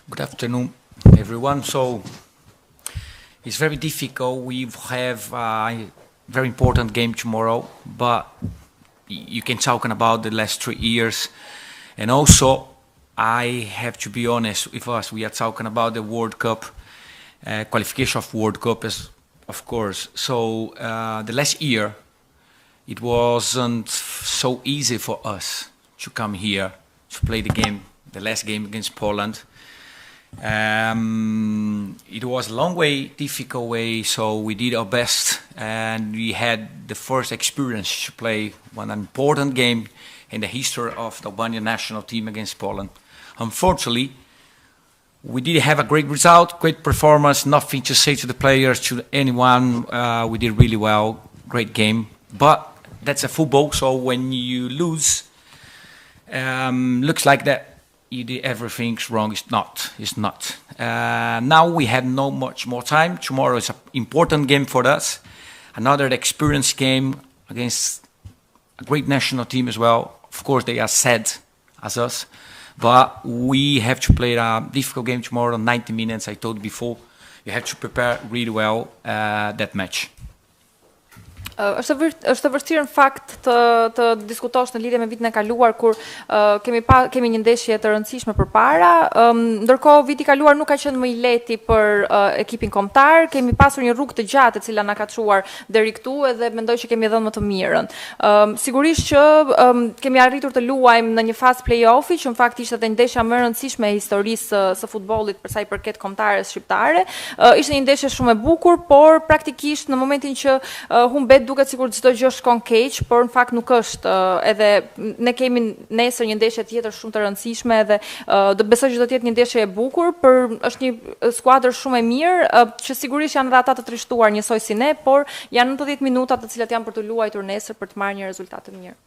Good afternoon, everyone. So it's very difficult. We have a very important game tomorrow, but you can talk about the last 3 years. And also, I have to be honest with us. We are talking about the World Cup, qualification of World Cup, of course. So the last year, it wasn't so easy for us to come here to play the game, the last game against Poland. It was a long way, difficult way, so we did our best, and we had the first experience to play one important game in the history of the Albania national team against Poland. Unfortunately, we did have a great result, great performance, nothing to say to the players, to anyone. We did really well, great game, but that's a football, so when you lose, looks like that you did everything's wrong. It's not. Now we have no much more time. Tomorrow is an important game for us. Another experienced game against a great national team as well. Of course, they are sad as us, but we have to play a difficult game tomorrow, 90 minutes, I told you before. You have to prepare really well that match. Është vështirë në fakt të diskutosh në lidhje me vitin e kaluar kur kemi një ndeshje të rëndësishme përpara, ndërkohë viti i kaluar nuk ka qenë më i lehti për ekipin kombëtar, kemi pasur një rrugë të gjatë e cila na ka çuar deri këtu edhe mendoj që kemi dhënë më të mirën. Sigurisht që kemi arritur të luajmë në një fazë play-offi, që në fakt ishte edhe ndeshja më e rëndësishme e historisë së futbollit për sa i përket kombëtares shqiptare. Ishte një ndeshje shumë e bukur, por praktikisht në momentin që humbet duket sikur çdo gjë shkon keq, por në fakt nuk është. Edhe ne kemi nesër një ndeshje tjetër shumë të rëndësishme dhe do besoj që do të jetë një ndeshje e bukur, është një skuadër shumë e mirë, që sigurisht janë edhe ata të trishtuar njësoj si ne, por janë 90 minuta të cilat janë për të luajtur nesër për të marrë një rezultat të mirë.